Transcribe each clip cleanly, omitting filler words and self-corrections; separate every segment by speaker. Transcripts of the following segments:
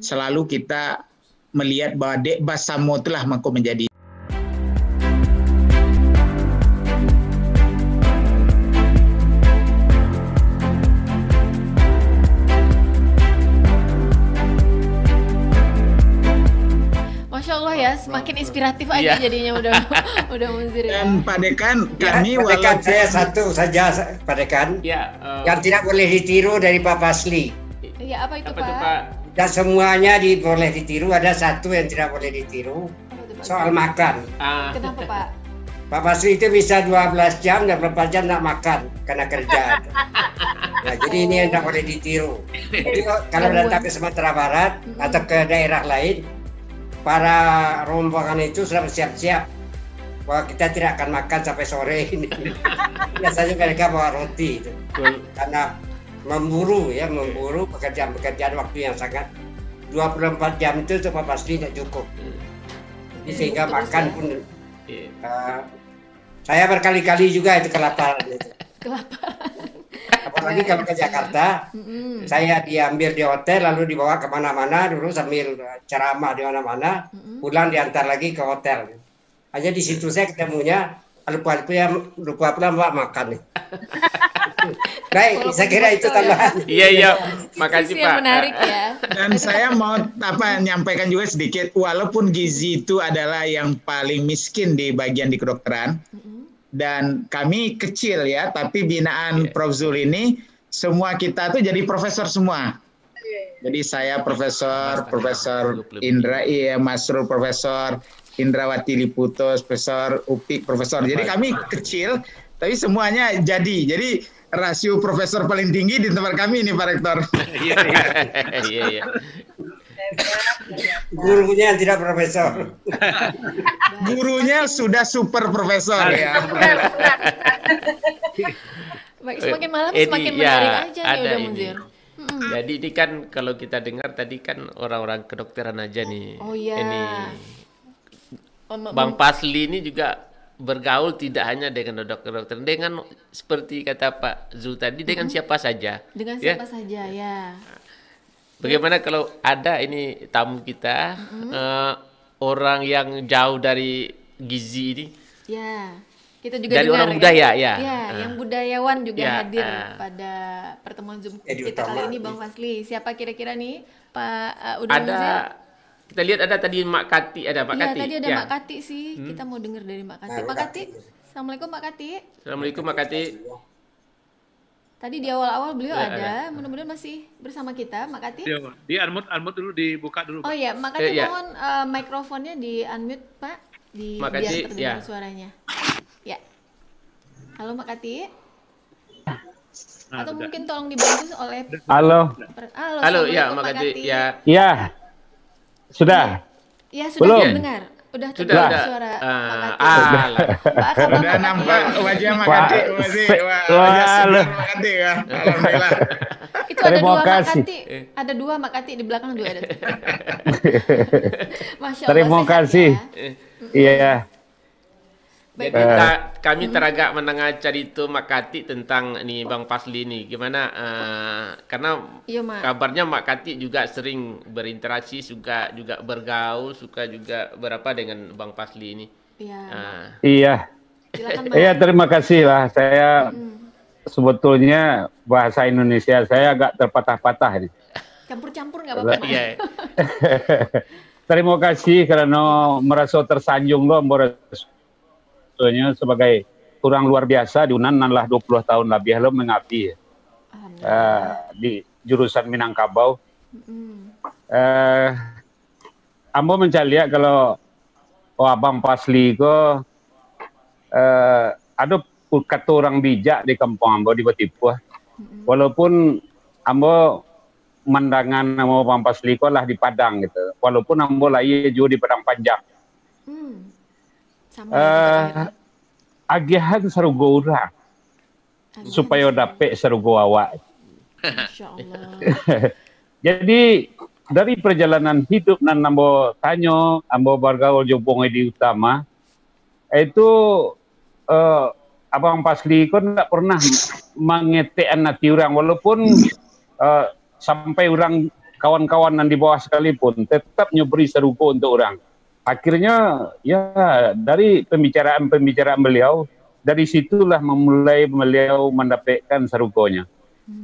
Speaker 1: selalu kita melihat bahwa Dek Basamo telah menjadi
Speaker 2: Masya Allah ya, semakin inspiratif aja jadinya udah Munzir ya.
Speaker 1: Dan Pak Dekan, kami
Speaker 3: Pak Dekan, saya satu saja Pak Dekan yang tidak boleh ditiru dari Pak Pasli.
Speaker 2: Iya, apa itu Pak?
Speaker 3: Dan semuanya boleh ditiru, ada satu yang tidak boleh ditiru, soal makan.
Speaker 2: Kenapa Pak?
Speaker 3: Pak Pasli itu bisa 12 jam dan berapa jam tidak makan karena kerja. Nah, jadi ini yang tidak boleh ditiru. Jadi kalau datang ke Sumatera Barat atau ke daerah lain, para rombongan itu sudah bersiap-siap bahwa kita tidak akan makan sampai sore ini. Biasanya mereka bawa roti itu. Karena memburu pekerjaan waktu yang sangat 24 jam itu pasti tidak cukup. Jadi sehingga makan pun saya berkali-kali juga itu kelaparan itu. Apalagi kalau ke Jakarta, saya diambil di hotel lalu dibawa kemana-mana dulu sambil ceramah di mana-mana, pulang diantar lagi ke hotel. Hanya di situ saya ketemunya lupa pula makan. Baik, saya kira itu tambahan.
Speaker 4: Iya, makasih Pak.
Speaker 2: Menarik ya.
Speaker 1: Dan saya mau menyampaikan juga sedikit, walaupun gizi itu adalah yang paling miskin di bagian di kedokteran, dan kami kecil ya, tapi binaan Prof. Zul ini semua kita tuh jadi profesor semua. Jadi saya Profesor Indra, Masrul Profesor, Indrawati Liputos, Profesor Upik Profesor. Jadi kami kecil, tapi semuanya jadi. Jadi rasio profesor paling tinggi di tempat kami ini Pak Rektor.
Speaker 4: Iya.
Speaker 3: Gurunya yang tidak profesor.
Speaker 1: Gurunya sudah super profesor ya.
Speaker 2: Semakin malam semakin menarik aja nih udah Munzir.
Speaker 4: Jadi ini kan kalau kita dengar tadi kan orang-orang kedokteran aja nih.
Speaker 2: Oh iya.
Speaker 4: Ini Bang Pasli ini juga bergaul tidak hanya dengan dokter-dokter, dengan seperti kata Pak Zul tadi, dengan siapa saja.
Speaker 2: Dengan siapa saja ya.
Speaker 4: Bagaimana kalau ada ini tamu kita orang yang jauh dari gizi ini?
Speaker 2: Ya, kita juga
Speaker 4: dari
Speaker 2: dengar,
Speaker 4: orang budaya ya.
Speaker 2: Yang budayawan juga hadir pada pertemuan Zoom kita kali ini Bang Pasli. Siapa kira-kira nih Pak udah
Speaker 4: ada Munzir? Kita lihat ada tadi Mak Kati, Mak Kati.
Speaker 2: Tadi ada Mak Kati sih. Kita mau dengar dari Mak Kati. Mak Kati, Assalamualaikum Mak Kati.
Speaker 4: Assalamualaikum Mak Kati.
Speaker 2: Tadi di awal-awal beliau ada. Mudah-mudahan masih bersama kita, Mak Kati.
Speaker 5: Di unmute dulu, dibuka dulu.
Speaker 2: Oh iya, Mak Kati mohon mikrofonnya di unmute Pak, biar terdengar suaranya. Ya. Halo Mak Kati. Atau mungkin tolong dibantu oleh.
Speaker 4: Halo ya Mak Kati.
Speaker 6: Ya. Sudah.
Speaker 2: Ya sudah dengar. Udah suara Pak Kati.
Speaker 1: Udah nampak wajah Mak Kati. Wajah Mak Kati ya. Alhamdulillah.
Speaker 2: Itu ada dua Mak Kati. Ada dua Mak Kati di belakang dua ada. Masya Allah.
Speaker 6: Terima kasih. Iya.
Speaker 4: Jadi kami teragak mendengar cerita Mak Kati tentang nih Bang Pasli ini. Gimana? Karena kabarnya Mak Kati juga sering berinteraksi, suka juga bergaul, suka juga berapa dengan Bang Pasli ini.
Speaker 6: Iya. Iya, terima kasih lah. Saya sebetulnya bahasa Indonesia saya agak terpatah-patah ini.
Speaker 2: Campur-campur nggak apa-apa.
Speaker 4: Iya.
Speaker 6: Terima kasih karena merasa tersanjung loh, sebagai orang luar biasa di Unan lah 20 tahun lebih lo mengabdi di jurusan Minangkabau. Ambo mencari kalau Abang Pasli ko ada kata orang bijak di kampung Ambo di Batipuh. Walaupun Ambo mandangan sama Abang Pasli ko lah di Padang gitu. Walaupun Ambo lah iya juga di Padang Panjang. Agihan sarugo orang supaya dapat sarugo awak. Jadi dari perjalanan hidup nan ambo tanyo, ambo bergaul jobong di utama, itu Abang Pasli kan tidak pernah mengetekan hati orang, walaupun sampai orang kawan-kawan yang di bawah sekalipun tetap nyeberi seruko untuk orang. Akhirnya ya dari pembicaraan beliau, dari situlah memulai beliau mendapatkan serukonya.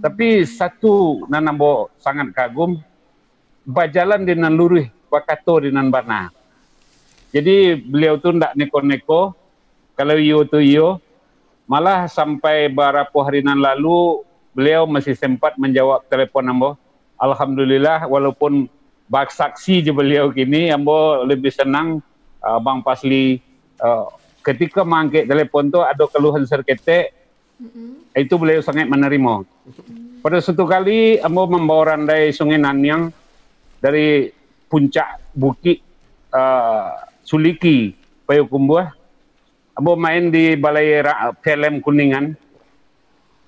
Speaker 6: Tapi satu nanambo sangat kagum, bajalan dengan lurih, bakato dengan bana. Jadi beliau tu ndak neko-neko, kalau iyo tu iyo, malah sampai beberapa hari lalu beliau masih sempat menjawab telepon ambo. Alhamdulillah, walaupun bak saksi je beliau kini, ambo lebih senang Bang Pasli ketika mangkit telepon tu ada keluhan serketek, itu beliau sangat menerima. Pada suatu kali ambo membawa randai Sungai Nanyang dari puncak bukit Suliki, Payakumbuh. Ambo main di Balai Film Kuningan.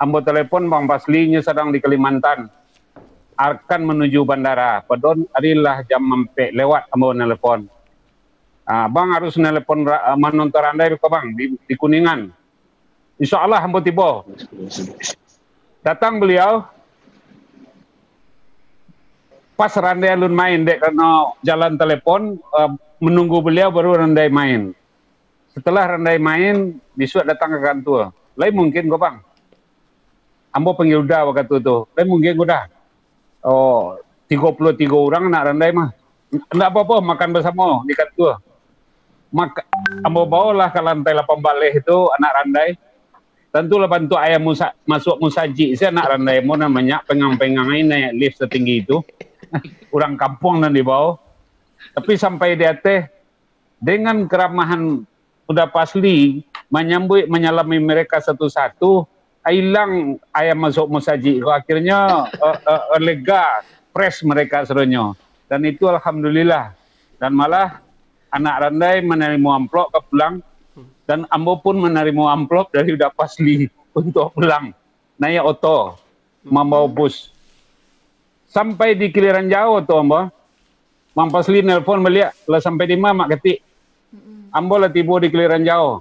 Speaker 6: Ambo telepon Bang Pasli sedang di Kalimantan, akan menuju bandara. Padahal adalah jam sampai lewat ambo nelpon. Bang harus nelpon menonton randai ke Bang di Kuningan. InsyaAllah ambo tiba. Datang beliau, pas randai alun main dek karena jalan telepon, menunggu beliau baru randai main. Setelah randai main, besok datang ke kantor. Lain mungkin kok Bang. Ambo panggil udah waktu itu. Lain mungkin udah. Oh, 33 orang nak randai mah. Enggak apa-apa, makan bersama di kantor. Ambo bawalah ke lantai 8 balik itu anak randai. Tentulah bantu ayah masuk musaji. Saya anak randai mau namanya pengang-pengang ini naik lift setinggi itu. Orang kampung dan di bawah. Tapi sampai di atas dengan keramahan udah Pasli menyalami mereka satu-satu, hilang ayam masuk musaji. Akhirnya lega, fresh mereka serunya. Dan itu alhamdulillah. Dan malah anak randai menerima amplop ke pulang, dan ambo pun menerima amplop dari udah Pasli untuk pulang. Naik oto, membawa bus. Sampai di Kiliran Jauh tuh ambo, Bang Pasli nelpon melihat, lah sampai di mana mak ketik. Ambo lah tiba di Kiliran Jauh.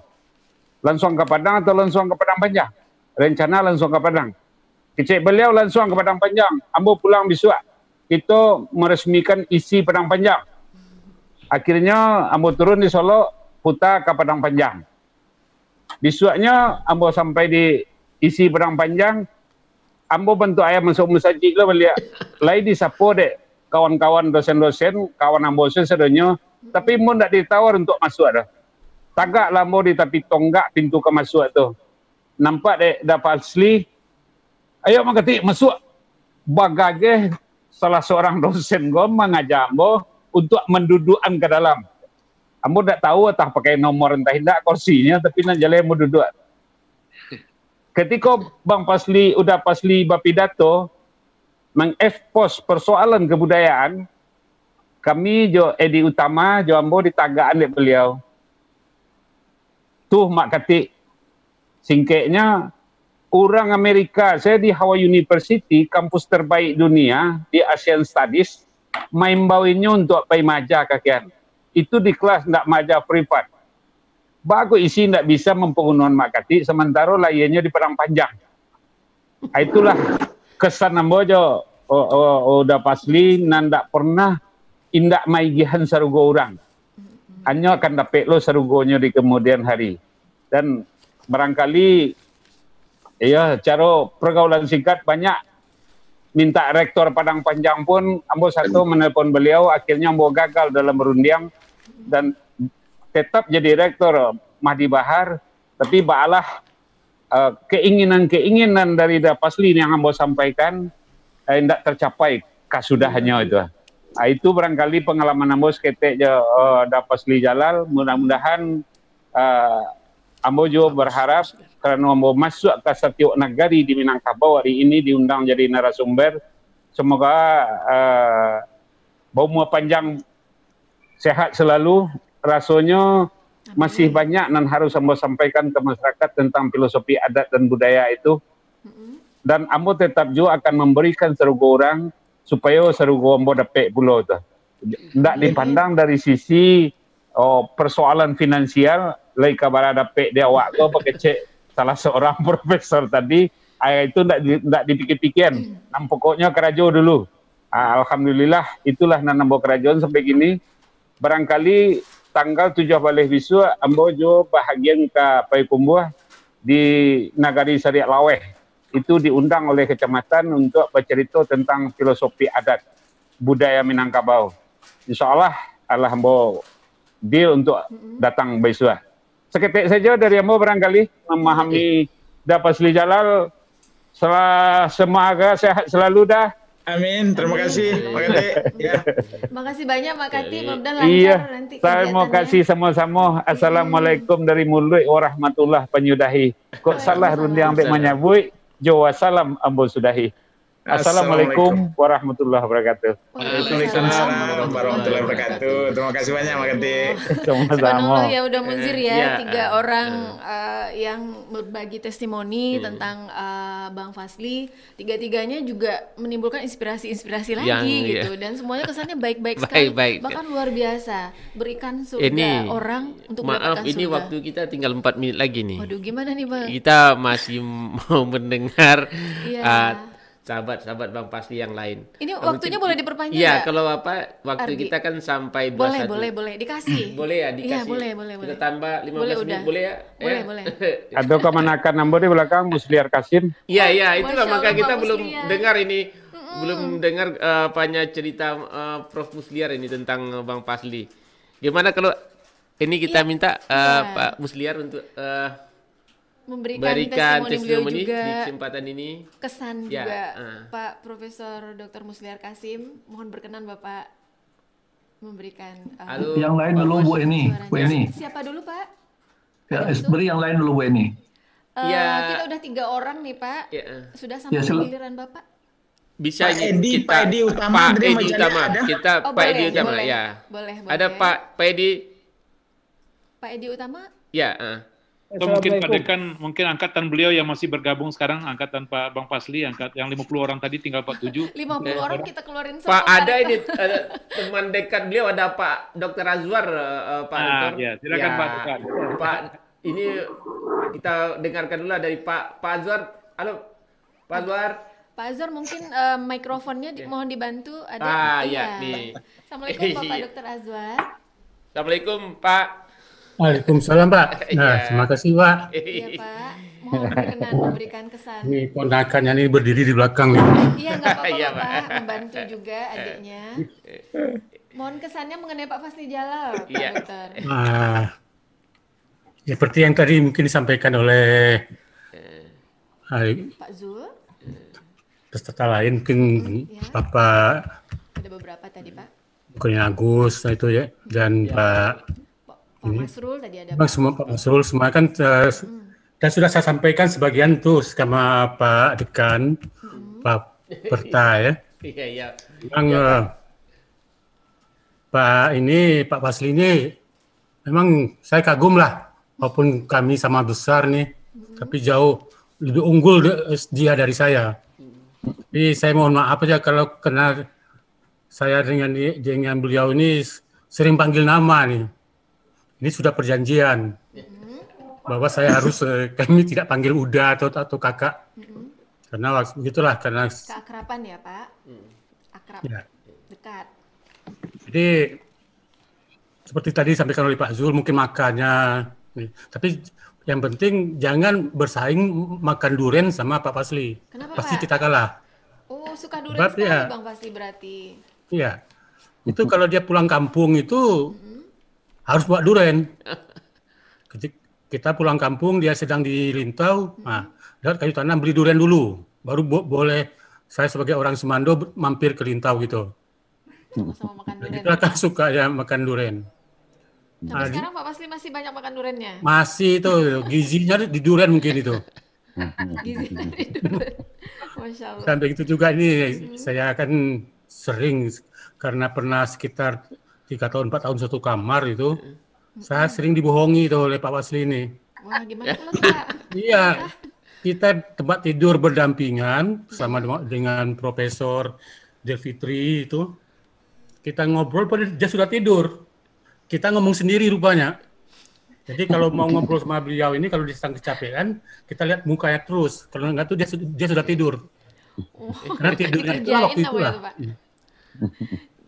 Speaker 6: Langsung ke Padang atau langsung ke Padang Panjang? Rencana langsung ke Padang. Kecik beliau langsung ke Padang Panjang. Ambo pulang besok. Itu meresmikan isi Padang Panjang. Akhirnya ambo turun di Solo, putar ke Padang Panjang. Besoknya ambo sampai di isi Padang Panjang. Ambo bantu ayah masuk musajid lah melihat. Lain di sapo dek. Kawan-kawan dosen-dosen, kawan ambo sesedonyo. Tapi mau tidak ditawar untuk masuk dah. Tagaklah mau di tapi tonggak pintu ke masuk tu. Nampak dek dapat Pasli. Ayo mak ketik masuk. Bagage salah seorang dosen gom mengajak ambo untuk mendudukan ke dalam. Ambo tak tahu entah pakai nomor entah tidak kursinya, tapi nak jalan mau duduk. Ketika Bang Pasli udah Pasli berpidato mengekspos persoalan kebudayaan, kami jo Edi Utama jo ambo ditagaan oleh beliau. Tuh mak ketik singkatnya orang Amerika, saya di Hawaii University, kampus terbaik dunia di Asian Studies, main bawinnya untuk pai maja kakian. Itu di kelas ndak maja privat. Bagus isi ndak bisa mempengunuhan mak ketik, sementara lainnya di Padang Panjang. Itulah kesan ambo jo udah Pasli nandak pernah indak maigihan sarugo orang. Hanya akan dapat lo sarugonya di kemudian hari. Dan barangkali ya cara pergaulan singkat banyak minta rektor Padang Panjang pun ambo satu menelpon beliau, akhirnya ambo gagal dalam berunding dan tetap jadi rektor Mahdi Bahar, tapi baalah keinginan-keinginan dari Pasli yang ambo sampaikan tidak tercapai kasudahannya itu. Itu barangkali pengalaman ambo seketek Pasli Jalal. Mudah-mudahan ambo juga berharap karena ambo masuk ke setiap negari di Minangkabau hari ini diundang jadi narasumber. Semoga umur panjang, sehat selalu. Rasanya masih banyak dan harus ambo sampaikan ke masyarakat tentang filosofi adat dan budaya itu. Dan ambo tetap juga akan memberikan serugo orang supaya serugo ambo dapat pulau tu. Tidak dipandang dari sisi persoalan finansial, lai kabar dapat dia awak tu kecek salah seorang profesor tadi, itu tidak dipikir-pikir. Pokoknya kerajo dulu. Alhamdulillah itulah nanambo kerajaan sampai gini. Barangkali tanggal 7 balik bisu ambo jo bahagian ke Payakumbuh di Nagari Sariak Laweh. Itu diundang oleh kecamatan untuk bercerita tentang filosofi adat budaya Minangkabau. Insyaallah Allah ambo deal untuk datang besok. Seketik saja dari ambo barangkali memahami dapat Pasli Jalal. Semoga sehat selalu dah.
Speaker 1: Amin, terima kasih Mak Kati. Ya.
Speaker 2: Makasih banyak Mak Kati, mudah-mudahan lancar nanti
Speaker 6: saya mau kasih sama-sama. Assalamualaikum dari mulut warahmatullah penyudahi. Kok salah rundi ambek menyabui, Jawa salam ambo sudahi. Assalamualaikum warahmatullahi wabarakatuh.
Speaker 1: Waalaikumsalam warahmatullahi wabarakatuh. Terima kasih banyak Mak Kati.
Speaker 6: Sama-sama.
Speaker 2: Ya udah Munzir ya, 3 orang yang berbagi testimoni tentang Bang Fasli. 3-tiganya juga menimbulkan inspirasi-inspirasi lagi gitu. Dan semuanya kesannya baik-baik sekali. Bahkan luar biasa. Berikan surga orang untuk mendapatkan surga.
Speaker 4: Maaf, ini waktu kita tinggal 4 menit lagi nih.
Speaker 2: Waduh, gimana nih Bang?
Speaker 4: Kita masih mau mendengar sahabat-sahabat Bang Fasli yang lain.
Speaker 2: Ini waktunya boleh diperpanjang
Speaker 4: Iya, kalau waktu kita kan sampai 21.
Speaker 2: Boleh dikasih.
Speaker 4: Boleh ya, dikasih.
Speaker 2: Iya, boleh.
Speaker 4: Kita tambah 15 menit, boleh ya?
Speaker 2: Boleh.
Speaker 6: Ada kemanakan nambo di belakang Musliar Kasim.
Speaker 4: Iya, itulah maka kita belum dengar ini. Belum dengar apanya cerita Prof Musliar ini tentang Bang Fasli. Gimana kalau ini kita minta Pak Musliar untuk
Speaker 2: memberikan testimoni juga,
Speaker 4: di kesempatan ini
Speaker 2: kesan juga Pak Profesor Dr. Musliar Kasim, mohon berkenan Bapak memberikan
Speaker 7: yang lain dulu Bu Eni.
Speaker 2: Siapa dulu Pak?
Speaker 7: Ya, beri yang lain dulu Bu Eni.
Speaker 2: Kita udah 3 orang nih Pak. Sudah sampai giliran Bapak.
Speaker 4: Bisa
Speaker 1: Pak Edi Utama.
Speaker 4: Pak Edi Utama. Kita Pak Edi Utama ya.
Speaker 2: Boleh.
Speaker 4: Ada Pak Edi.
Speaker 2: Pak Edi Utama?
Speaker 4: Ya.
Speaker 5: Atau mungkin Pak Dekan, mungkin angkatan beliau yang masih bergabung sekarang, angkatan Pak Bang Fasli, yang 50 orang tadi tinggal 47.
Speaker 2: 50 orang kita keluarin semua.
Speaker 4: Pak, ada ini teman dekat beliau, ada Pak Dr. Azwar, Pak Dr.
Speaker 5: Ya, silakan Pak Dekan.
Speaker 4: Pak, ini kita dengarkan dulu dari Pak Azwar. Halo, Pak Azwar.
Speaker 2: Pak Azwar mungkin mikrofonnya mohon dibantu. Ada.
Speaker 4: Nih.
Speaker 2: Assalamualaikum Bapak Dr. Azwar.
Speaker 4: Assalamualaikum Pak.
Speaker 8: Waalaikumsalam Pak. Nah, terima kasih Pak.
Speaker 2: Iya Pak, mohon berkenan memberikan kesan.
Speaker 8: Ini ponakannya ini berdiri di belakang nih.
Speaker 2: Iya nggak apa-apa Pak, membantu juga adiknya. Mohon kesannya mengenai Pak Fasli Jalal, Pak Dokter.
Speaker 8: Ya seperti yang tadi mungkin disampaikan oleh
Speaker 2: Pak Zul.
Speaker 8: Peserta lain mungkin Bapak.
Speaker 2: Ada beberapa tadi Pak.
Speaker 8: Bukannya Agus itu ya dan Pak
Speaker 2: Masrul tadi ada
Speaker 8: Pak Masrul semua kan dan sudah saya sampaikan sebagian tuh sama Pak Dekan, Pak Perta ya.
Speaker 4: Iya.
Speaker 8: Yang Pak Fasli ini memang saya kagum lah, walaupun kami sama besar nih, tapi jauh lebih unggul dia dari saya. Jadi saya mohon maaf aja kalau kena saya dengan beliau ini sering panggil nama nih. Ini sudah perjanjian bahwa saya harus kami tidak panggil Uda atau kakak karena begitulah karena
Speaker 2: keakraban ya Pak. Akrab ya. Dekat.
Speaker 8: Jadi seperti tadi sampaikan oleh Pak Zul mungkin makannya tapi yang penting jangan bersaing makan durian sama Pak Fasli.
Speaker 2: Kenapa,
Speaker 8: pasti
Speaker 2: Pak?
Speaker 8: Kita kalah.
Speaker 2: Oh suka durian sekali Bang Fasli berarti.
Speaker 8: Iya itu kalau dia pulang kampung itu harus bawa durian. Kita pulang kampung, dia sedang di Lintau, dapat kayu tanam beli durian dulu, baru boleh saya sebagai orang Semando mampir ke Lintau gitu.
Speaker 2: Sama-sama makan durian.
Speaker 8: Kita kan suka ya makan durian.
Speaker 2: Sampai sekarang Pak Fasli masih banyak makan duriannya?
Speaker 8: Masih itu, gizinya di durian mungkin itu.
Speaker 2: Gizinya di durian. Masya Allah.
Speaker 8: Sampai itu juga ini saya akan sering karena pernah sekitar 3 tahun 4 tahun satu kamar itu, saya sering dibohongi itu oleh Pak Fasli ini.
Speaker 2: Wah, gimana kalau Pak?
Speaker 8: Iya, kita tempat tidur berdampingan sama dengan Profesor Delfitri itu. Kita ngobrol, dia sudah tidur. Kita ngomong sendiri rupanya. Jadi kalau mau ngobrol sama beliau ini, kalau dia sedang kecapean, kita lihat mukanya terus. Kalau enggak tuh dia sudah tidur. Karena tidurnya itu waktu itu lah.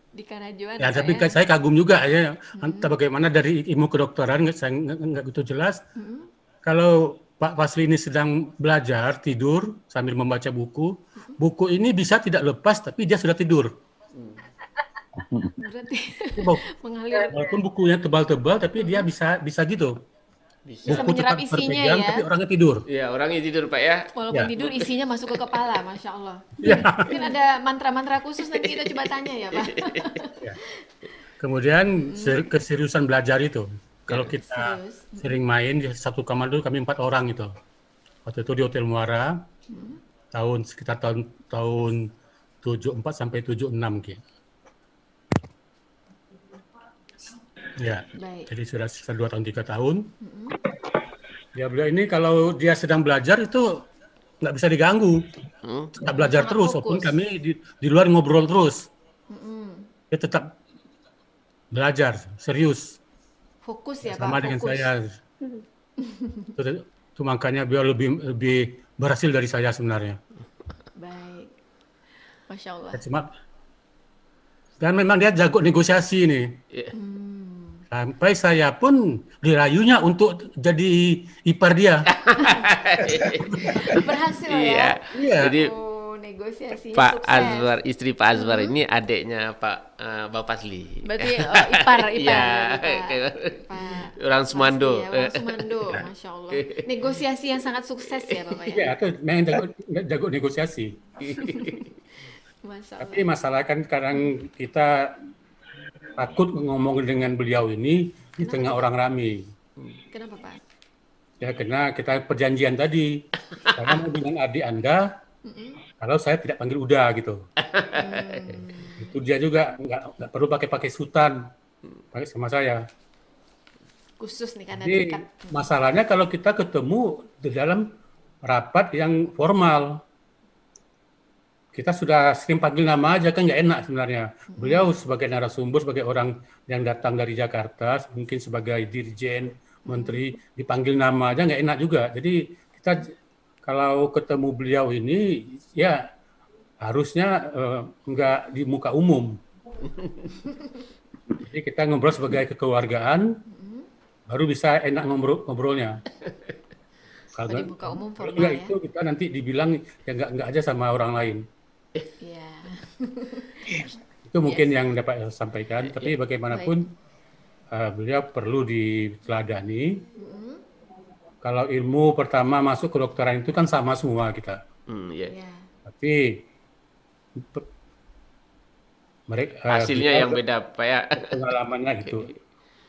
Speaker 2: Di Karajuan.
Speaker 8: Ya, tapi saya kagum juga ya, entah bagaimana dari ilmu kedokteran, saya nggak gitu jelas. Kalau Pak Fasli ini sedang belajar, tidur, sambil membaca buku, buku ini bisa tidak lepas, tapi dia sudah tidur.
Speaker 2: Berarti
Speaker 8: mengalir. Walaupun bukunya tebal-tebal, tapi dia bisa gitu.
Speaker 2: Bisa menyerap isinya ya.
Speaker 8: Tapi orangnya tidur.
Speaker 4: Iya, orangnya tidur Pak ya.
Speaker 2: Walaupun tidur isinya masuk ke kepala, Masya Allah. Mungkin ada mantra-mantra khusus nanti kita coba tanya ya Pak.
Speaker 8: Kemudian keseriusan belajar itu. Kalau kita sering main di satu kamar dulu kami 4 orang itu. Waktu itu di Hotel Muara, sekitar tahun 74 sampai 76 gitu. Ya, jadi sudah 2 tahun 3 tahun. Ya beliau ini kalau dia sedang belajar itu nggak bisa diganggu. Tetap belajar terus, walaupun kami di luar ngobrol terus. Dia tetap belajar, serius.
Speaker 2: Fokus ya
Speaker 8: sama
Speaker 2: Pak,
Speaker 8: dengan saya. Itu makanya beliau lebih berhasil dari saya sebenarnya.
Speaker 2: Baik, Masya Allah.
Speaker 8: Dan memang dia jago negosiasi nih. Sampai saya pun dirayunya untuk jadi ipar dia.
Speaker 2: Berhasil
Speaker 4: ya. Jadi
Speaker 2: negosiasinya
Speaker 4: Pak
Speaker 2: sukses.
Speaker 4: Azwar, istri Pak Azwar ini adiknya Pak Bang Fasli.
Speaker 2: Berarti ipar.
Speaker 4: Ya, orang Sumando.
Speaker 2: Ya, orang Sumando, Masya Allah. Negosiasi yang sangat sukses ya Bapak ya.
Speaker 8: Iya, itu memang jago negosiasi.
Speaker 2: Masya Allah.
Speaker 8: Tapi masalah kan kadang kita takut ngomong dengan beliau ini di tengah orang ramai.
Speaker 2: Kenapa Pak?
Speaker 8: Ya karena kita perjanjian tadi. Karena mau dengan adik Anda, kalau saya tidak panggil Uda gitu. Itu dia juga nggak perlu pakai sultan, pakai sama saya.
Speaker 2: Khusus nih karena
Speaker 8: jadi dekat. Masalahnya kalau kita ketemu di dalam rapat yang formal, kita sudah sering panggil nama aja kan nggak enak sebenarnya. Beliau sebagai narasumber, sebagai orang yang datang dari Jakarta, mungkin sebagai dirjen, menteri, dipanggil nama aja nggak enak juga. Jadi kita kalau ketemu beliau ini ya harusnya nggak di muka umum. Jadi kita ngobrol sebagai kekeluargaan, baru bisa enak ngobrolnya.
Speaker 2: Kalau di muka umum formal
Speaker 8: ya. Itu kita nanti dibilang ya nggak aja sama orang lain.
Speaker 2: Iya.
Speaker 8: Itu mungkin yang dapat saya sampaikan. Tapi bagaimanapun beliau perlu diteladani. Kalau ilmu pertama masuk kedokteran itu kan sama semua kita. Tapi mereka
Speaker 4: hasilnya yang beda Pak ya.
Speaker 8: Pengalamannya gitu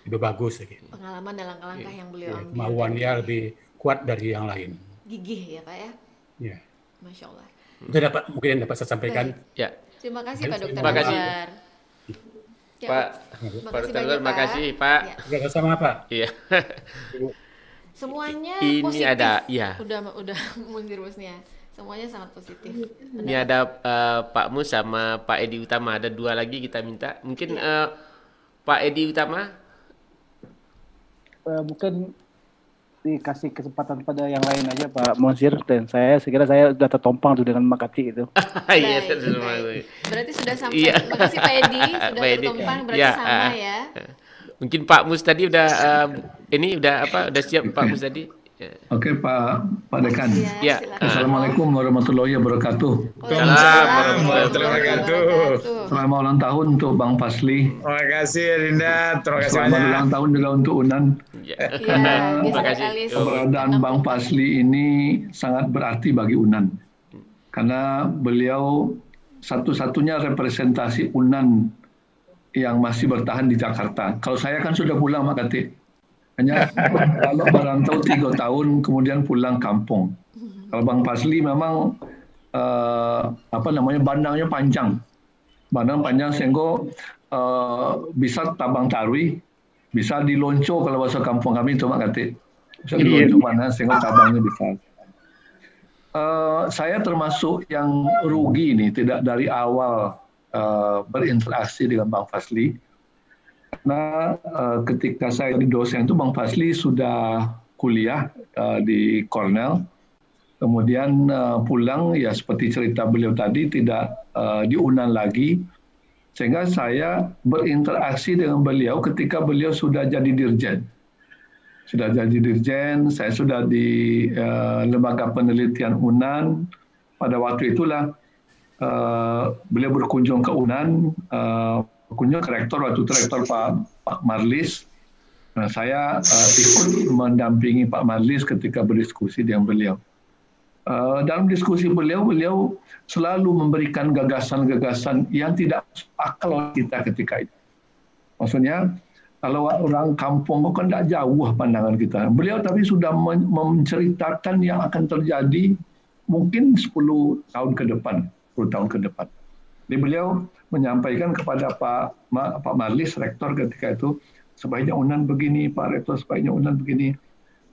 Speaker 8: lebih bagus gitu.
Speaker 2: Pengalaman dan langkah-langkah yang beliau ambil.
Speaker 8: Kemauannya lebih kuat dari yang lain.
Speaker 2: Gigih ya Pak ya.
Speaker 8: Iya.
Speaker 2: Masya Allah.
Speaker 8: Itu mungkin dapat saya sampaikan.
Speaker 4: Ya.
Speaker 2: Terima kasih Pak Dokter.
Speaker 4: Terima kasih.
Speaker 2: Ya,
Speaker 4: Pak Dokter, terima kasih Pak.
Speaker 8: Sama Pak.
Speaker 4: Iya.
Speaker 2: Semuanya
Speaker 4: ini
Speaker 2: positif.
Speaker 4: Ada, ya.
Speaker 2: Udah musir-musnya. Semuanya sangat positif.
Speaker 4: Ini ada Pak Mus sama Pak Edi Utama. Ada 2 lagi kita minta. Mungkin Pak Edi Utama.
Speaker 9: Mungkin dikasih kesempatan pada yang lain aja Pak Monsir, dan saya sekira saya sudah tertompang tuh dengan Makati itu.
Speaker 2: Iya, berarti sudah sampai. Terima kasih Pak Edi sudah tertompang, berarti ya, sama ya.
Speaker 4: Mungkin Pak Mus tadi udah ini udah siap Pak Mus tadi.
Speaker 7: Oke Pak Dekan.
Speaker 4: Ya.
Speaker 7: Assalamualaikum warahmatullahi wabarakatuh.
Speaker 1: Waalaikumsalam warahmatullahi wabarakatuh.
Speaker 7: Selamat ulang tahun untuk Bang Fasli.
Speaker 1: Terima kasih Rinda. Terima kasih
Speaker 7: banyak. Selamat ulang tahun juga untuk Unan.
Speaker 4: Karena
Speaker 7: keberadaan Bang Fasli ini sangat berarti bagi Unan. Karena beliau satu-satunya representasi Unan yang masih bertahan di Jakarta. Kalau saya kan sudah pulang Makati. Hanya kalau merantau 3 tahun kemudian pulang kampung. Kalau Bang Fasli memang bandangnya panjang. Bandang panjang sehingga bisa tabang tarwi, bisa dilonco kalau bahasa kampung kami itu Makati. Bisa dilonco mana sehingga tabangnya besar. Saya termasuk yang rugi nih tidak dari awal berinteraksi dengan Bang Fasli. Karena ketika saya di dosen itu Bang Fasli sudah kuliah di Cornell, kemudian pulang ya seperti cerita beliau tadi tidak di Unan lagi, sehingga saya berinteraksi dengan beliau ketika beliau sudah jadi dirjen. Saya sudah di lembaga penelitian UNAN. Pada waktu itulah beliau berkunjung ke UNAN, berkunjung ke rektor, waktu itu rektor Pak Marlis. Nah, saya ikut mendampingi Pak Marlis ketika berdiskusi dengan beliau. Dalam diskusi beliau selalu memberikan gagasan-gagasan yang tidak akal kita ketika itu. Maksudnya, kalau orang kampung kan tidak jauh pandangan kita. Beliau tapi sudah menceritakan yang akan terjadi mungkin 10 tahun ke depan, 10 tahun ke depan. Jadi beliau menyampaikan kepada Pak Marlis, rektor ketika itu, sebaiknya UNAN begini, Pak Rektor sebaiknya UNAN begini.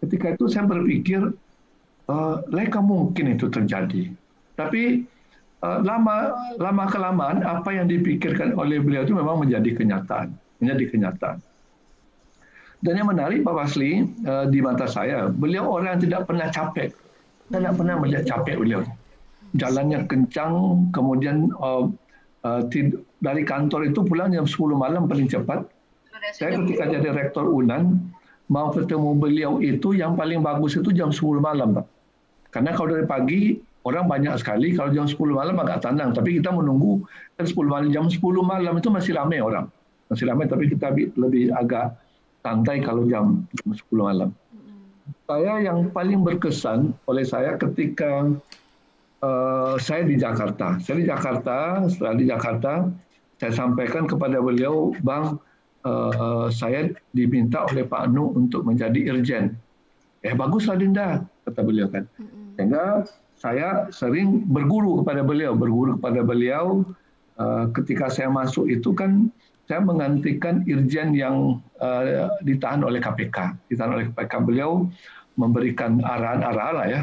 Speaker 7: Ketika itu saya berpikir, leka mungkin itu terjadi. Tapi lama kelamaan apa yang dipikirkan oleh beliau itu memang menjadi kenyataan. Dan yang menarik Pak Fasli, di mata saya, beliau orang yang tidak pernah capek. Saya tidak pernah melihat capek beliau. Jalannya kencang, kemudian dari kantor itu pulang jam 10 malam paling cepat. Saya ketika jadi rektor UNAN, mau ketemu beliau itu yang paling bagus itu jam 10 malam, Pak. Karena kalau dari pagi, orang banyak sekali, kalau jam 10 malam agak tenang. Tapi kita menunggu jam 10 malam. Jam 10 malam itu masih ramai orang. Masih ramai, tapi kita lebih agak santai kalau jam 10 malam. Saya yang paling berkesan oleh saya ketika saya di Jakarta. Setelah di Jakarta, saya sampaikan kepada beliau, Bang, saya diminta oleh Pak Anu untuk menjadi irjen. Baguslah Dinda, kata beliau kan. Sehingga saya sering berguru kepada beliau. Ketika saya masuk itu kan, saya menggantikan irjen yang ditahan oleh KPK. Beliau memberikan arahan-arahan lah ya.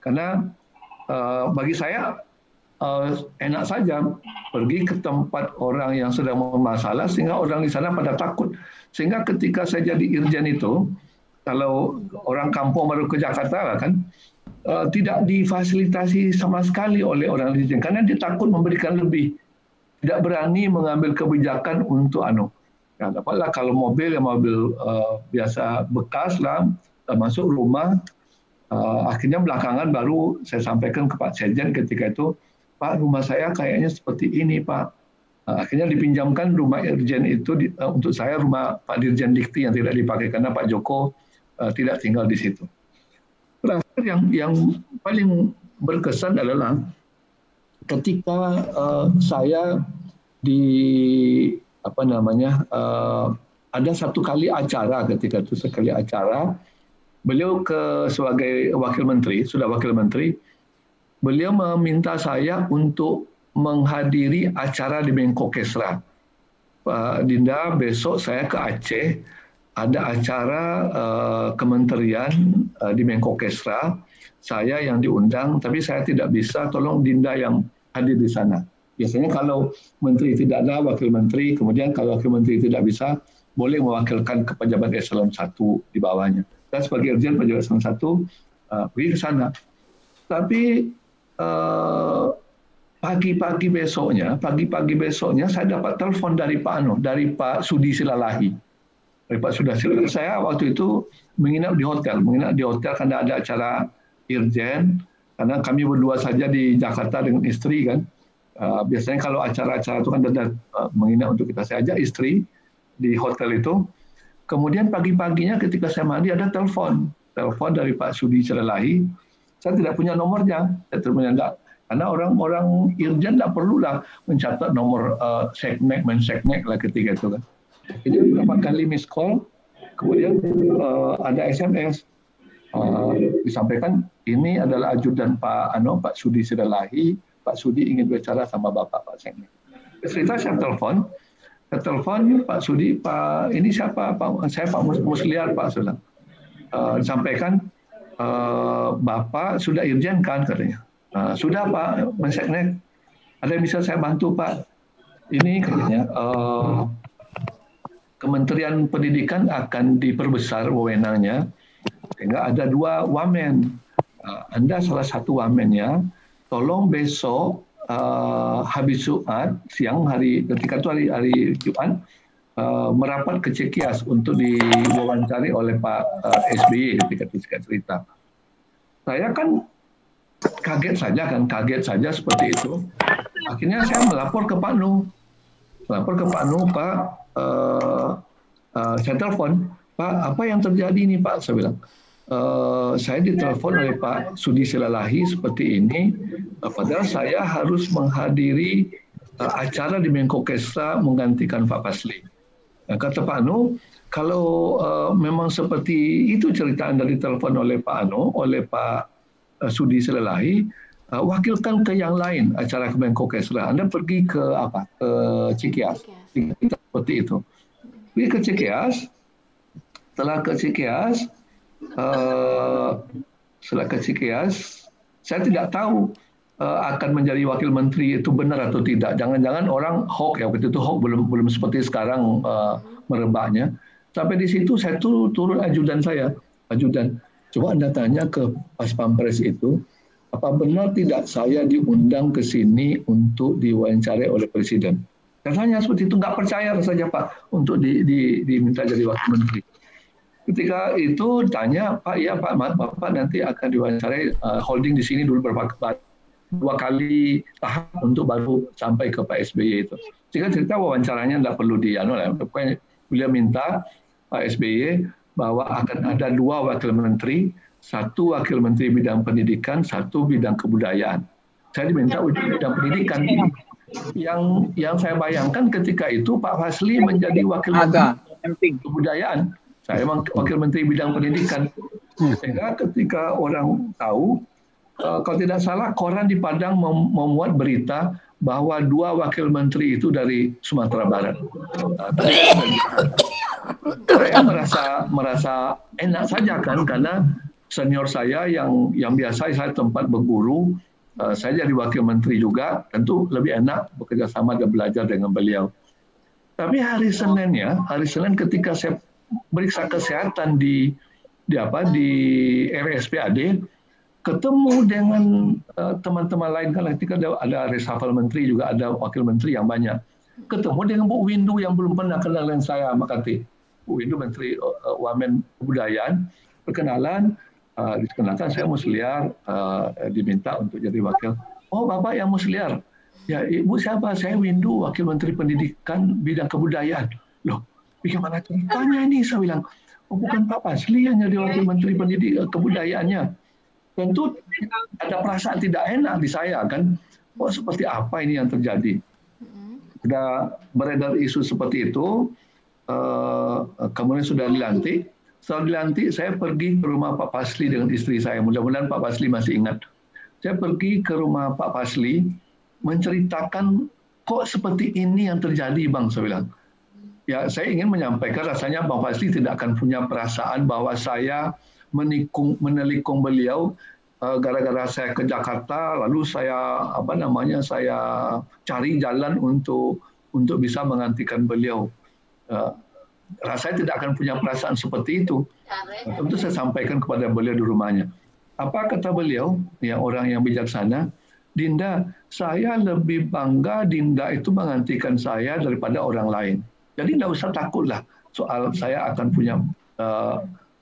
Speaker 7: Karena bagi saya enak saja pergi ke tempat orang yang sedang bermasalah sehingga orang di sana pada takut. Sehingga ketika saya jadi irjen itu, kalau orang kampung baru ke Jakarta kan, tidak difasilitasi sama sekali oleh orang irjen karena dia takut memberikan lebih. Tidak berani mengambil kebijakan untuk ya dapatlah kalau mobil biasa bekas lah masuk rumah. Akhirnya belakangan baru saya sampaikan ke Pak Sekjen ketika itu, Pak, rumah saya kayaknya seperti ini, Pak. Akhirnya dipinjamkan rumah irjen itu untuk saya, rumah Pak Dirjen Dikti yang tidak dipakai karena Pak Joko tidak tinggal di situ. Terakhir yang paling berkesan adalah ketika saya ada satu kali acara, beliau sebagai wakil menteri, beliau meminta saya untuk menghadiri acara di Mengkokesra. Pak Dinda, besok saya ke Aceh, ada acara kementerian di Mengkokesra, saya yang diundang, tapi saya tidak bisa, tolong Dinda yang hadir di sana. Biasanya kalau menteri tidak ada, wakil menteri, kemudian kalau wakil menteri tidak bisa, boleh mewakilkan ke pejabat eselon 1 di bawahnya. Dan sebagai irjen pejabat eselon 1 pergi ke sana. Tapi pagi-pagi besoknya saya dapat telepon dari Pak Sudi Silalahi. Saya waktu itu menginap di hotel karena ada acara irjen, karena kami berdua saja di Jakarta dengan istri kan. Biasanya kalau acara-acara itu kan ada menginap untuk kita. Saya ajak istri di hotel itu. Kemudian pagi-paginya ketika saya mandi ada telepon dari Pak Sudi Silalahi. Saya tidak punya nomornya, karena orang-orang irjen tidak perlulah mencatat nomor menseknek lah ketika itu kan. Jadi beberapa kali miss call, kemudian ada SMS disampaikan ini adalah ajudan Pak Sudi Silalahi. Pak Sudi ingin bicara sama Bapak Pak Seknek. Cerita saya telepon Pak Sudi, Pak ini siapa? Saya Pak Musliar Pak Sulang. Sampaikan Bapak sudah irjen kan katanya. Sudah Pak Menseknek. Ada yang bisa saya bantu Pak? Ini katanya Kementerian Pendidikan akan diperbesar wewenangnya sehingga ada 2 wamen. Anda salah satu wamennya. Tolong besok habis Jumat siang ketika itu hari Jumat merapat ke Cekias untuk diwawancari oleh Pak SBY ketika itu cerita. Saya kan kaget saja seperti itu. Akhirnya saya melapor ke Pak Nuh, Pak, saya telepon, Pak, apa yang terjadi nih Pak? Saya bilang, saya ditelepon oleh Pak Sudi Silalahi seperti ini, padahal saya harus menghadiri acara di Menko Kesra menggantikan Pak Pasli. Kata Pak Nuh, kalau memang seperti itu cerita Anda ditelepon oleh Pak Nuh, oleh Pak Sudi Silalahi, wakilkan ke yang lain acara Menko Kesra. Anda pergi ke Cekias. Seperti itu. Pergi ke Cekias. Setelah ke Cekias, saya tidak tahu akan menjadi wakil menteri itu benar atau tidak. Jangan-jangan orang hoax ya, waktu itu hoax belum seperti sekarang merebaknya. Sampai di situ saya turun ajudan saya, coba Anda tanya ke Pas Pampres itu, apa benar tidak saya diundang ke sini untuk diwawancarai oleh Presiden? Rasanya seperti itu, nggak percaya rasanya Pak untuk diminta jadi wakil menteri. Ketika itu tanya, Pak, ya Pak, Bapak nanti akan diwawancarai holding di sini dulu dua kali tahap untuk baru sampai ke Pak SBY itu. Jika cerita wawancaranya nggak perlu pokoknya beliau minta Pak SBY bahwa akan ada 2 wakil menteri, 1 wakil menteri bidang pendidikan, 1 bidang kebudayaan. Saya diminta untuk bidang pendidikan. Yang saya bayangkan ketika itu Pak Fasli menjadi wakil menteri kebudayaan. Saya memang wakil menteri bidang pendidikan. Sehingga ketika orang tahu, kalau tidak salah koran di Padang memuat berita bahwa 2 wakil menteri itu dari Sumatera Barat. Saya merasa enak saja kan, karena senior saya yang biasa saya tempat berguru, saya jadi wakil menteri juga, tentu lebih enak bekerja sama dan belajar dengan beliau. Tapi hari Senin ketika saya periksa kesehatan di RSPAD, ketemu dengan teman-teman lain, kan ketika ada reshuffle menteri juga ada wakil menteri yang banyak. Ketemu dengan Bu Windu yang belum pernah kenal dengan saya, Makati. Bu Windu Menteri Wamen Kebudayaan, perkenalan, dikenalkan saya Musliar, diminta untuk jadi wakil. Oh Bapak yang Musliar, ya Ibu siapa? Saya Windu, wakil menteri pendidikan bidang kebudayaan. Loh, bagaimana ceritanya ini? Saya bilang, oh bukan Pak Pasli yang jadi wakil menteri pendidikan kebudayaannya. Tentu ada perasaan tidak enak di saya kan. Oh seperti apa ini yang terjadi? Sudah beredar isu seperti itu, kemudian sudah dilantik. Setelah dilantik, saya pergi ke rumah Pak Pasli dengan istri saya. Mudah-mudahan Pak Pasli masih ingat. Saya pergi ke rumah Pak Pasli, menceritakan kok seperti ini yang terjadi, Bang, saya bilang. Ya, saya ingin menyampaikan rasanya Bang Pasli tidak akan punya perasaan bahwa saya menelikung beliau gara-gara saya ke Jakarta, lalu saya saya cari jalan untuk bisa menggantikan beliau. Rasanya tidak akan punya perasaan seperti itu. Tentu saya sampaikan kepada beliau di rumahnya. Apa kata beliau, ya orang yang bijaksana, Dinda, saya lebih bangga Dinda itu menggantikan saya daripada orang lain. Jadi tidak usah takutlah soal saya akan punya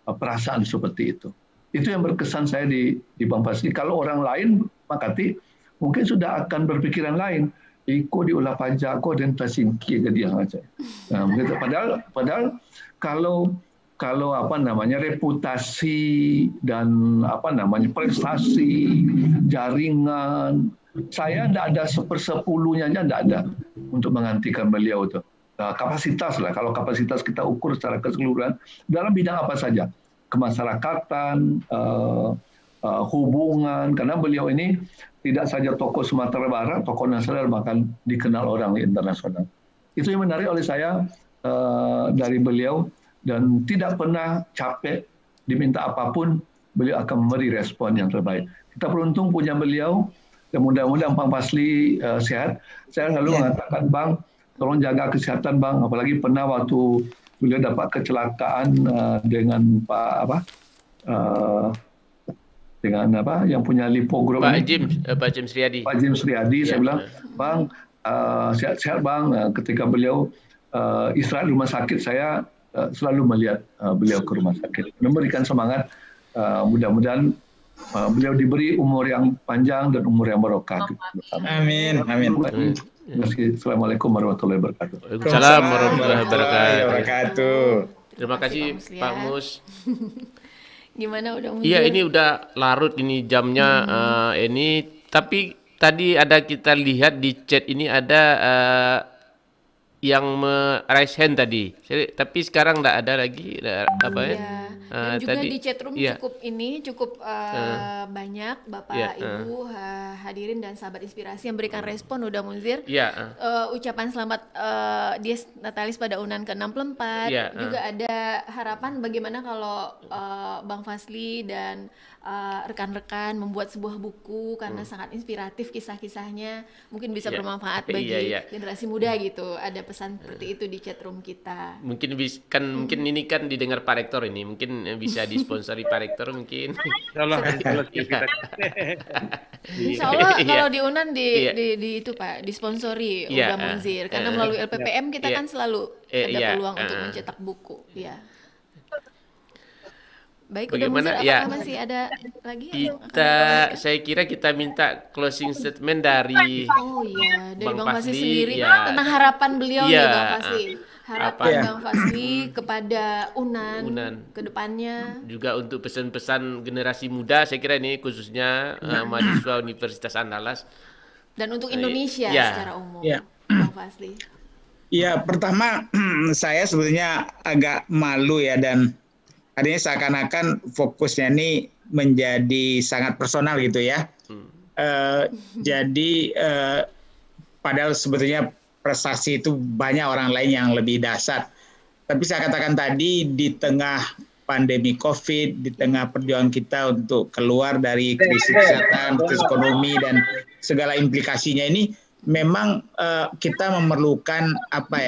Speaker 7: perasaan seperti itu. Itu yang berkesan saya di Bang Pasli. Kalau orang lain, Makati, mungkin sudah akan berpikiran lain. Iko diulah pajak, kok dan tasingki ke dia aja. Nah, padahal kalau reputasi dan prestasi, jaringan, saya tidak ada 1/10-nya tidak ada untuk menggantikan beliau itu. Kapasitas lah, kalau kapasitas kita ukur secara keseluruhan dalam bidang apa saja, kemasyarakatan, hubungan, karena beliau ini tidak saja tokoh Sumatera Barat, tokoh nasional, bahkan dikenal orang internasional. Itu yang menarik oleh saya dari beliau, dan tidak pernah capek diminta apapun, beliau akan memberi respon yang terbaik. Kita beruntung punya beliau, dan mudah-mudahan Bang Pasli sehat. Saya selalu mengatakan, Bang, tolong jaga kesehatan Bang, apalagi pernah waktu beliau dapat kecelakaan dengan dengan apa yang punya Lipo Group
Speaker 4: Pak James Riyadi.
Speaker 7: Pak James Riyadi, saya bilang, Bang, sehat-sehat Bang. Ketika beliau istirahat di rumah sakit, saya selalu melihat beliau ke rumah sakit, memberikan semangat. Mudah-mudahan beliau diberi umur yang panjang dan umur yang barokah.
Speaker 1: Amin, amin.
Speaker 7: Assalamualaikum warahmatullahi wabarakatuh.
Speaker 4: Waalaikumsalam warahmatullahi wabarakatuh. Terima kasih Pak Mus.
Speaker 2: Gimana udah
Speaker 4: Iya, ini udah larut ini jamnya ini. Tapi tadi ada kita lihat di chat ini ada yang raise hand tadi. Tapi sekarang enggak ada lagi apa ya?
Speaker 2: Dan juga tadi, di chat room cukup banyak Bapak Ibu hadirin dan sahabat inspirasi yang berikan respon udah Munzir. Ucapan selamat Dies Natalis pada UNAN ke-64. Juga ada harapan bagaimana kalau Bang Fazly dan rekan-rekan membuat sebuah buku karena sangat inspiratif kisah-kisahnya, mungkin bisa bermanfaat bagi generasi muda gitu. Ada pesan seperti itu di chat room kita.
Speaker 4: Mungkin mungkin ini kan didengar Pak Rektor ini, mungkin bisa disponsori Pak Rektor mungkin.
Speaker 2: Insya Allah kalau di UNAN di itu Pak disponsori udah Munzir karena melalui LPPM kita kan selalu ada peluang untuk mencetak buku. Baik,
Speaker 4: bagaimana
Speaker 2: udah Munzir, apakah masih ada lagi?
Speaker 4: Saya kira kita minta closing statement dari
Speaker 2: dari Bang Fazly sendiri tentang harapan beliau nih Bang Fazly. Harapan Bang Fazly kepada UNAN ke depannya.
Speaker 4: Juga untuk pesan-pesan generasi muda, saya kira ini khususnya mahasiswa Universitas Andalas.
Speaker 2: Dan untuk Indonesia secara umum, Bang Fazly.
Speaker 1: Ya, pertama saya sebetulnya agak malu ya, dan artinya seakan-akan fokusnya ini menjadi sangat personal gitu ya. Jadi padahal sebetulnya prestasi itu banyak orang lain yang lebih dahsyat. Tapi saya katakan tadi, di tengah pandemi COVID, di tengah perjuangan kita untuk keluar dari krisis kesehatan, krisis ekonomi, dan segala implikasinya ini, memang kita memerlukan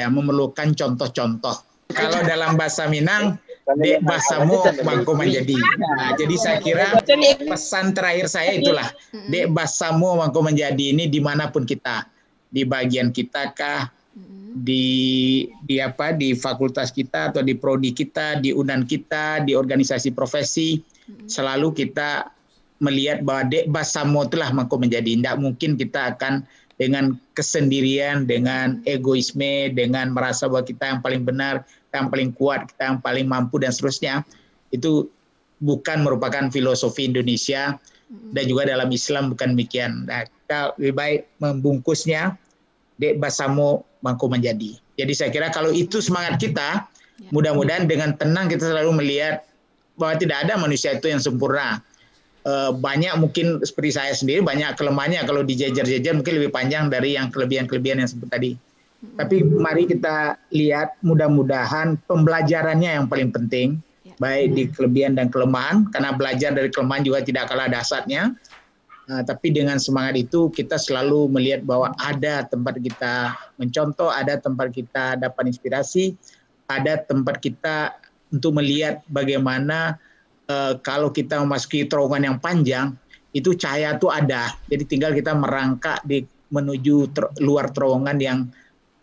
Speaker 1: memerlukan contoh-contoh. Kalau dalam bahasa Minang, dek basamu mangko menjadi. Nah, jadi saya kira pesan terakhir saya itulah, dek basamu mangko menjadi ini dimanapun kita, di bagian kita kah, di fakultas kita atau di prodi kita, di UNAN kita, di organisasi profesi, selalu kita melihat bahwa dek basamu itulah mangko menjadi. Tidak mungkin kita akan dengan kesendirian, dengan egoisme, dengan merasa bahwa kita yang paling benar, yang paling kuat, kita yang paling mampu dan seterusnya. Itu bukan merupakan filosofi Indonesia, dan juga dalam Islam bukan demikian. Nah, kita lebih baik membungkusnya dek basamu mangko menjadi. Jadi saya kira kalau itu semangat kita, mudah-mudahan dengan tenang kita selalu melihat bahwa tidak ada manusia itu yang sempurna. Banyak mungkin seperti saya sendiri banyak kelemahannya, kalau dijejer-jejer mungkin lebih panjang dari yang kelebihan-kelebihan yang sebut tadi. Tapi mari kita lihat, mudah-mudahan pembelajarannya yang paling penting, baik di kelebihan dan kelemahan, karena belajar dari kelemahan juga tidak kalah dahsyatnya. Tapi dengan semangat itu kita selalu melihat bahwa ada tempat kita mencontoh, ada tempat kita dapat inspirasi, ada tempat kita untuk melihat bagaimana kalau kita memasuki terowongan yang panjang, itu cahaya itu ada. Jadi tinggal kita merangkak menuju luar terowongan yang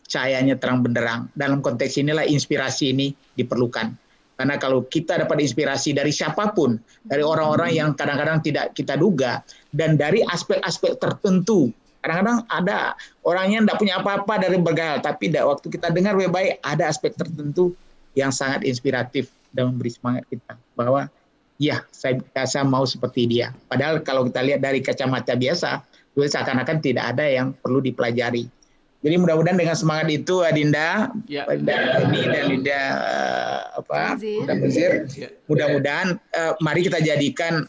Speaker 1: cahayanya terang benderang. Dalam konteks inilah inspirasi ini diperlukan. Karena kalau kita dapat inspirasi dari siapapun, dari orang-orang yang kadang-kadang tidak kita duga, dan dari aspek-aspek tertentu, kadang-kadang ada orangnya tidak punya apa-apa dari berbagai hal, tapi waktu kita dengar baik-baik, ada aspek tertentu yang sangat inspiratif dan memberi semangat kita. Bahwa ya, saya biasa mau seperti dia. Padahal kalau kita lihat dari kacamata biasa, seakan-akan tidak ada yang perlu dipelajari. Jadi mudah-mudahan dengan semangat itu, Adinda, dan Linda, Munzir, mudah-mudahan mari kita jadikan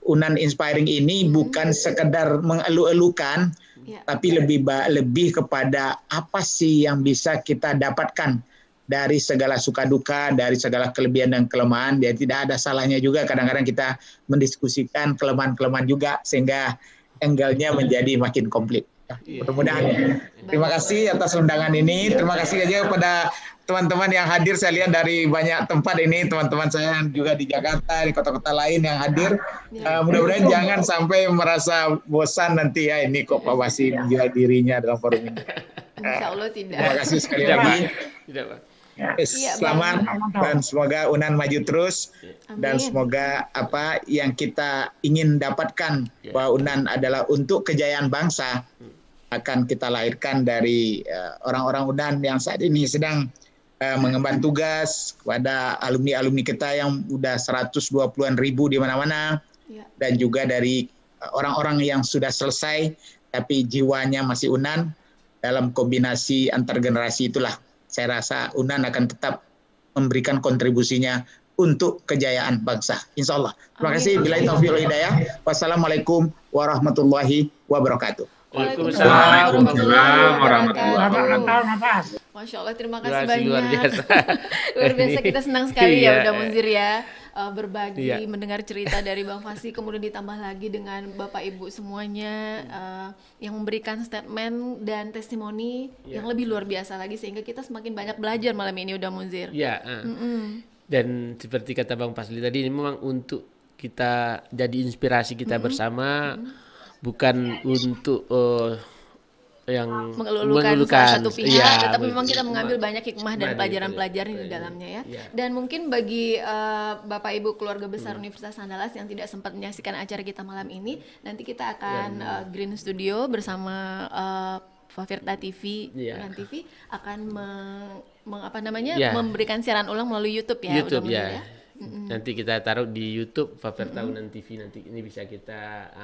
Speaker 1: UNAN Inspiring ini bukan sekedar mengeluh-elukan, tapi lebih kepada apa sih yang bisa kita dapatkan dari segala suka duka, dari segala kelebihan dan kelemahan. Ya, tidak ada salahnya juga kadang-kadang kita mendiskusikan kelemahan-kelemahan juga, sehingga angle-nya menjadi makin komplit. Mudah-mudahan. Terima kasih atas undangan ini. Terima kasih aja kepada teman-teman yang hadir saya lihat dari banyak tempat ini, teman-teman saya juga di Jakarta, di kota-kota lain yang hadir. Mudah-mudahan jangan sampai merasa bosan nanti ya, ini kok Pak Basli menjual dirinya dalam forum ini.
Speaker 2: Insya Allah tidak.
Speaker 1: Terima kasih sekali lagi.
Speaker 4: Tidak, Pak.
Speaker 1: Selamat dan semoga UNAN maju terus. Dan semoga apa yang kita ingin dapatkan bahwa UNAN adalah untuk kejayaan bangsa akan kita lahirkan dari orang-orang UNAN yang saat ini sedang mengemban tugas kepada alumni-alumni kita yang udah 120-an ribu di mana-mana, dan juga dari orang-orang yang sudah selesai tapi jiwanya masih UNAN. Dalam kombinasi antar generasi itulah saya rasa UNAN akan tetap memberikan kontribusinya untuk kejayaan bangsa, insya Allah. Terima kasih. Billahi taufiq wal hidayah. Wassalamualaikum warahmatullahi wabarakatuh.
Speaker 2: Waalaikumsalam warahmatullahi wabarakatuh. Masya Allah, terima kasih banyak. Luar biasa. Luar biasa, kita senang sekali ya udah Munzir ya berbagi, mendengar cerita dari Bang Fasli, kemudian ditambah lagi dengan Bapak Ibu semuanya yang memberikan statement dan testimoni yang lebih luar biasa lagi, sehingga kita semakin banyak belajar malam ini udah Munzir.
Speaker 4: Dan seperti kata Bang Fasli tadi, ini memang untuk kita jadi inspirasi kita bersama. Bukan untuk yang
Speaker 2: mengeluhkan salah satu pihak, tetapi memang kita mengambil banyak hikmah dan pelajaran-pelajaran di dalamnya ya. Dan mungkin bagi Bapak Ibu keluarga besar Universitas Andalas yang tidak sempat menyaksikan acara kita malam ini, nanti kita akan Green Studio bersama Favirta TV, UNAN TV akan memberikan siaran ulang melalui YouTube ya.
Speaker 4: Nanti kita taruh di YouTube Favirta UNAN TV, nanti ini bisa kita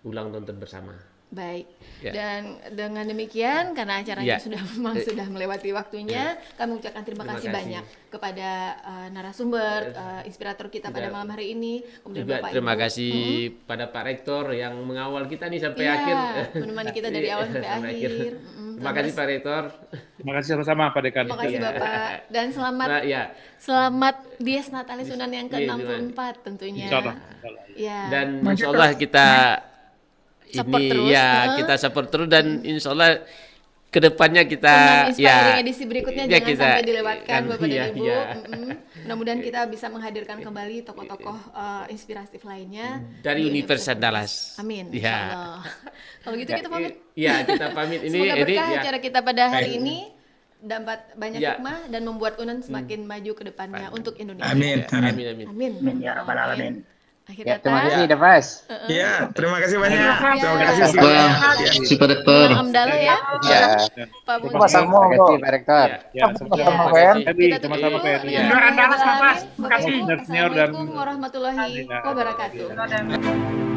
Speaker 4: ulang tonton bersama.
Speaker 2: Baik. Dan dengan demikian, karena acaranya sudah melewati waktunya, kami ucapkan terima kasih banyak kepada narasumber, inspirator kita pada malam hari ini. Kemudian
Speaker 4: juga
Speaker 2: Bapak
Speaker 4: terima
Speaker 2: Ibu.
Speaker 4: kasih pada Pak Rektor yang mengawal kita nih sampai akhir.
Speaker 2: Menemani kita dari awal sampai akhir.
Speaker 4: Terima kasih Pak Rektor.
Speaker 5: Terima kasih sama-sama Pak Dekan.
Speaker 2: Terima kasih Bapak. Dan selamat Dies Natalis UNAN yang ke-64 tentunya.
Speaker 5: Insyaallah.
Speaker 4: Dan insyaallah kita kita support terus, dan insyaallah kedepannya kita
Speaker 2: edisi berikutnya jangan sampai dilewatkan Bapak dan Ibu. Mudah-mudahan kita bisa menghadirkan kembali tokoh-tokoh inspiratif lainnya
Speaker 4: dari Universitas Andalas.
Speaker 2: Amin. Insyaallah. Kalau gitu kita pamit.
Speaker 4: Kita pamit.
Speaker 2: Semoga berkah acara kita pada hari ini, dapat banyak hikmah dan membuat UNAN semakin maju ke depannya untuk Indonesia.
Speaker 1: Amin.
Speaker 2: Ya rabbal alamin.
Speaker 3: Terima kasih Davas.
Speaker 1: Terima kasih banyak. Terima kasih
Speaker 2: si Pak Rektor. Alhamdulillah ya. Pak Munzir.
Speaker 3: Terima kasih Pak Rektor.
Speaker 5: Sama-sama Pak.
Speaker 2: Terima kasih. Assalamualaikum warahmatullahi wabarakatuh.